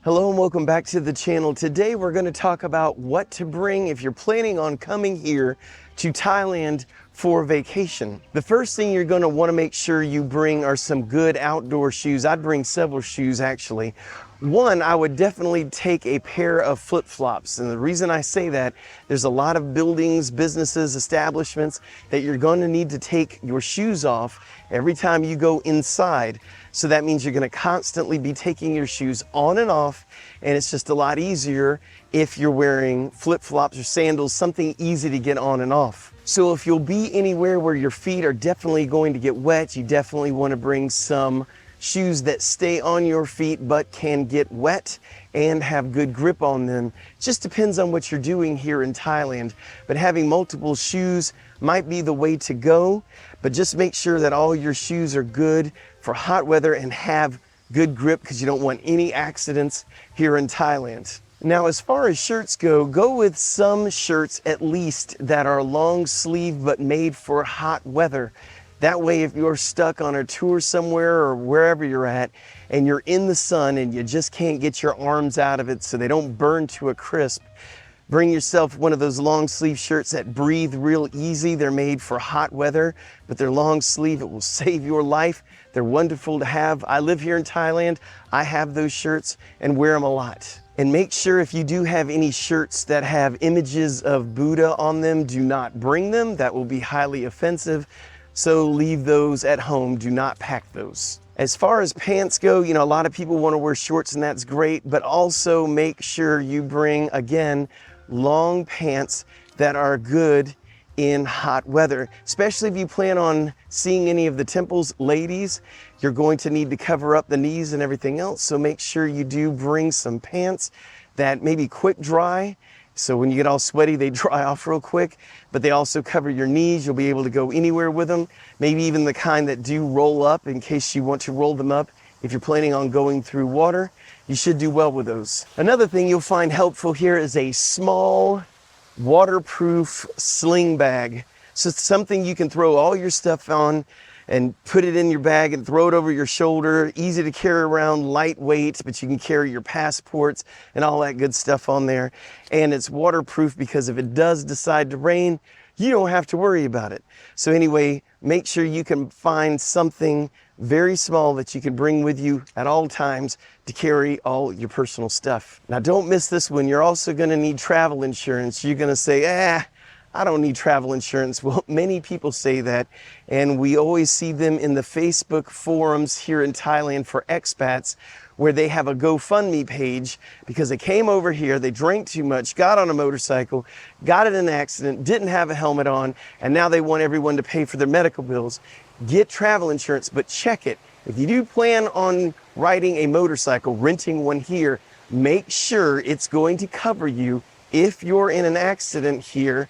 Hello and welcome back to the channel. Today we're going to talk about what to bring if you're planning on coming here to Thailand for vacation. The first thing you're going to want to make sure you bring are some good outdoor shoes. I'd bring several shoes actually. One, I would definitely take a pair of flip-flops. And the reason I say that, there's a lot of buildings, businesses, establishments that you're going to need to take your shoes off every time you go inside. So that means you're going to constantly be taking your shoes on and off, and it's just a lot easier if you're wearing flip-flops or sandals, something easy to get on and off. So if you'll be anywhere where your feet are definitely going to get wet, you definitely want to bring some shoes that stay on your feet but can get wet and have good grip on them. It just depends on what you're doing here in Thailand, but having multiple shoes might be the way to go. But just make sure that all your shoes are good for hot weather and have good grip, because you don't want any accidents here in Thailand. Now, as far as shirts go with some shirts at least that are long sleeve but made for hot weather. That way, if you're stuck on a tour somewhere or wherever you're at and you're in the sun and you just can't get your arms out of it so they don't burn to a crisp, bring yourself one of those long sleeve shirts that breathe real easy. They're made for hot weather, but they're long sleeve. It will save your life. They're wonderful to have. I live here in Thailand. I have those shirts and wear them a lot. And make sure if you do have any shirts that have images of Buddha on them, do not bring them. That will be highly offensive. So leave those at home. Do not pack those. As far as pants go, a lot of people want to wear shorts and that's great, but also make sure you bring, again, long pants that are good in hot weather, especially if you plan on seeing any of the temples. Ladies, you're going to need to cover up the knees and everything else. So make sure you do bring some pants that maybe quick dry. So when you get all sweaty, they dry off real quick, but they also cover your knees. You'll be able to go anywhere with them. Maybe even the kind that do roll up in case you want to roll them up. If you're planning on going through water, you should do well with those. Another thing you'll find helpful here is a small waterproof sling bag. So it's something you can throw all your stuff on and put it in your bag and throw it over your shoulder. Easy to carry around, lightweight, but you can carry your passports and all that good stuff on there. And it's waterproof because if it does decide to rain, you don't have to worry about it. So anyway, make sure you can find something very small that you can bring with you at all times to carry all your personal stuff. Now don't miss this one. You're also going to need travel insurance. You're going to say, I don't need travel insurance. Well, many people say that, and we always see them in the Facebook forums here in Thailand for expats, where they have a GoFundMe page because they came over here, they drank too much, got on a motorcycle, got in an accident, didn't have a helmet on, and now they want everyone to pay for their medical bills. Get travel insurance, but check it. If you do plan on riding a motorcycle, renting one here, make sure it's going to cover you if you're in an accident here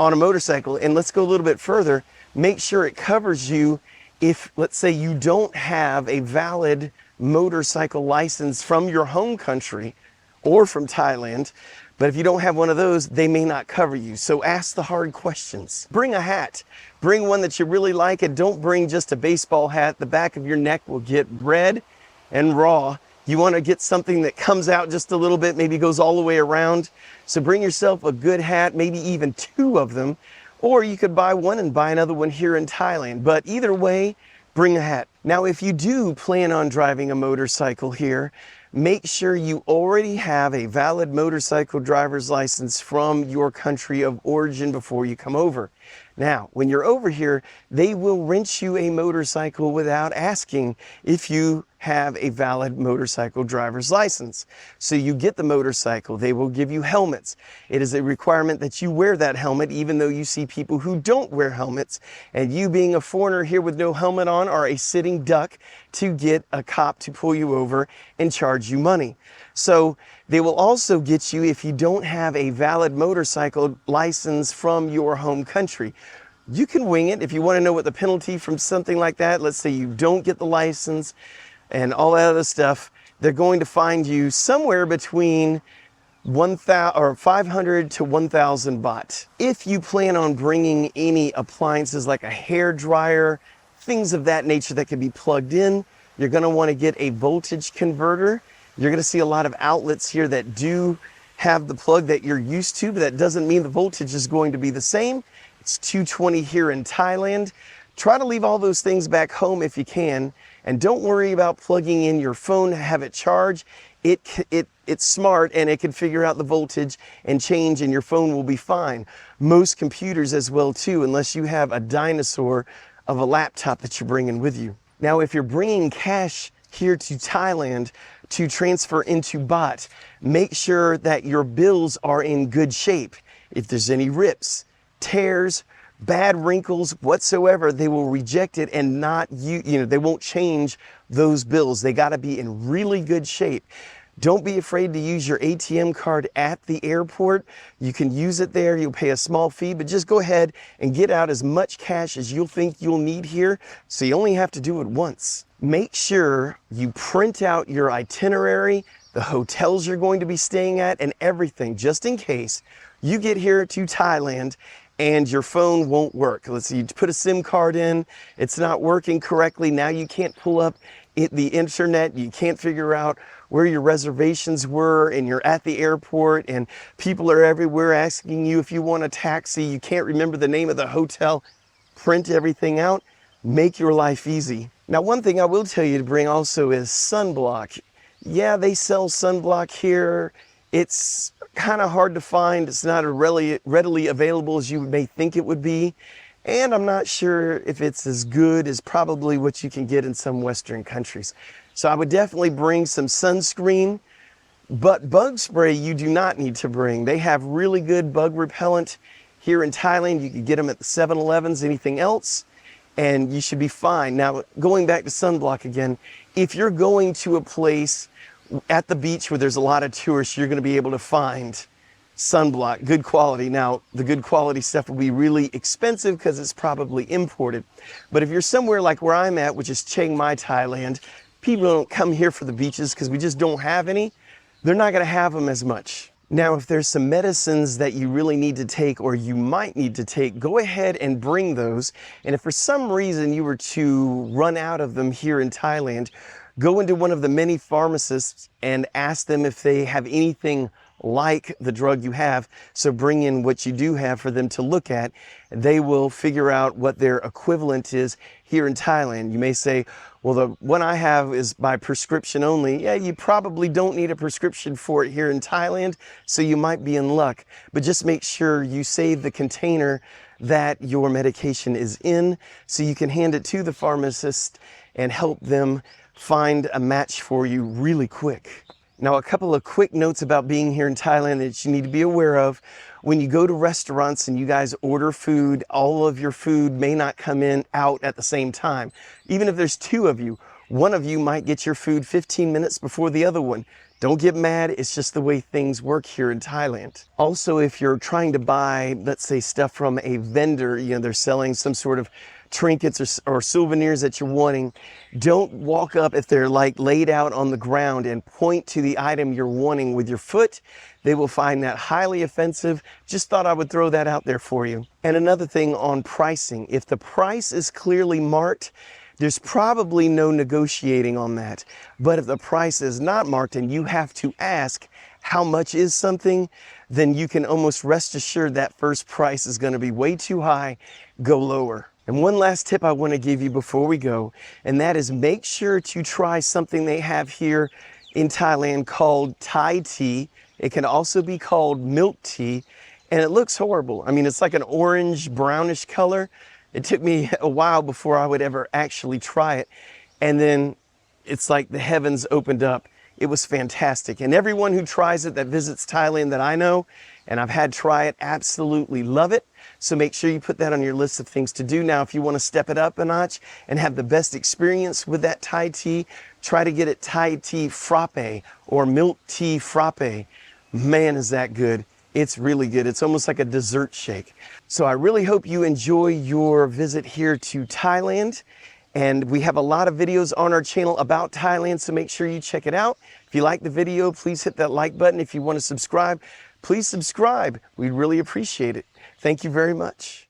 on a motorcycle. And let's go a little bit further. Make sure it covers you if, let's say, you don't have a valid motorcycle license from your home country or from Thailand. But if you don't have one of those, they may not cover you. So ask the hard questions. Bring a hat. Bring one that you really like, and don't bring just a baseball hat. The back of your neck will get red and raw. You want to get something that comes out just a little bit, maybe goes all the way around. So bring yourself a good hat, maybe even two of them, or you could buy one and buy another one here in Thailand. But either way, bring a hat. Now, if you do plan on driving a motorcycle here, make sure you already have a valid motorcycle driver's license from your country of origin before you come over. Now, when you're over here, they will rent you a motorcycle without asking if you have a valid motorcycle driver's license. So you get the motorcycle, they will give you helmets. It is a requirement that you wear that helmet, even though you see people who don't wear helmets, and you being a foreigner here with no helmet on are a sitting duck to get a cop to pull you over and charge you money. So they will also get you if you don't have a valid motorcycle license from your home country. You can wing it if you want to know what the penalty from something like that, let's say you don't get the license and all that other stuff, they're going to find you somewhere between 500 to 1,000 baht. If you plan on bringing any appliances like a hair dryer, things of that nature that can be plugged in, you're going to want to get a voltage converter. You're going to see a lot of outlets here that do have the plug that you're used to, but that doesn't mean the voltage is going to be the same. It's 220 here in Thailand. Try to leave all those things back home if you can, and don't worry about plugging in your phone to have it charge. It's smart and it can figure out the voltage and change, and your phone will be fine. Most computers as well too, unless you have a dinosaur of a laptop that you're bringing with you. Now, if you're bringing cash here to Thailand to transfer into baht, make sure that your bills are in good shape. If there's any rips, tears, bad wrinkles whatsoever, they will reject it and not they won't change those bills. They got to be in really good shape. Don't be afraid to use your ATM card at the airport. You can use it there. You'll pay a small fee, but just go ahead and get out as much cash as you'll think you'll need here. So you only have to do it once. Make sure you print out your itinerary, the hotels you're going to be staying at, and everything, just in case you get here to Thailand and your phone won't work. Let's say you put a SIM card in, it's not working correctly. Now you can't pull up the internet, you can't figure out where your reservations were, and you're at the airport and people are everywhere asking you if you want a taxi. You can't remember the name of the hotel. Print everything out, make your life easy. Now, one thing I will tell you to bring also is sunblock. Yeah, they sell sunblock here. It's kind of hard to find. It's not as readily available as you may think it would be. And I'm not sure if it's as good as probably what you can get in some Western countries. So I would definitely bring some sunscreen, but bug spray you do not need to bring. They have really good bug repellent here in Thailand. You can get them at the 7-Elevens, anything else, and you should be fine. Now, going back to sunblock again, if you're going to a place at the beach where there's a lot of tourists, you're going to be able to find sunblock, good quality. Now, the good quality stuff will be really expensive because it's probably imported. But if you're somewhere like where I'm at, which is Chiang Mai, Thailand, people don't come here for the beaches because we just don't have any. They're not going to have them as much. Now, if there's some medicines that you really need to take or you might need to take, go ahead and bring those. And if for some reason you were to run out of them here in Thailand, go into one of the many pharmacists and ask them if they have anything like the drug you have. So bring in what you do have for them to look at. They will figure out what their equivalent is here in Thailand. You may say, well, the one I have is by prescription only. Yeah, you probably don't need a prescription for it here in Thailand, so you might be in luck. But just make sure you save the container that your medication is in so you can hand it to the pharmacist and help them find a match for you really quick. Now, a couple of quick notes about being here in Thailand that you need to be aware of. When you go to restaurants and you guys order food, all of your food may not come out at the same time. Even if there's two of you, one of you might get your food 15 minutes before the other one. Don't get mad, it's just the way things work here in Thailand. Also, if you're trying to buy, let's say, stuff from a vendor, they're selling some sort of trinkets or souvenirs that you're wanting, don't walk up if they're like laid out on the ground and point to the item you're wanting with your foot. They will find that highly offensive. Just thought I would throw that out there for you. And another thing on pricing, if the price is clearly marked, there's probably no negotiating on that. But if the price is not marked and you have to ask how much is something, then you can almost rest assured that first price is going to be way too high. Go lower. And one last tip I want to give you before we go, and that is make sure to try something they have here in Thailand called Thai tea. It can also be called milk tea, and it looks horrible. I mean, it's like an orange brownish color. It took me a while before I would ever actually try it. And then it's like the heavens opened up. It was fantastic. And everyone who tries it, that visits Thailand that I know, and I've had try it, absolutely love it. So make sure you put that on your list of things to do. Now, if you want to step it up a notch and have the best experience with that Thai tea, try to get it Thai tea frappe or milk tea frappe. Man, is that good. It's really good. It's almost like a dessert shake. So I really hope you enjoy your visit here to Thailand. And we have a lot of videos on our channel about Thailand, so make sure you check it out. If you like the video, please hit that like button. If you want to subscribe, please subscribe. We'd really appreciate it. Thank you very much.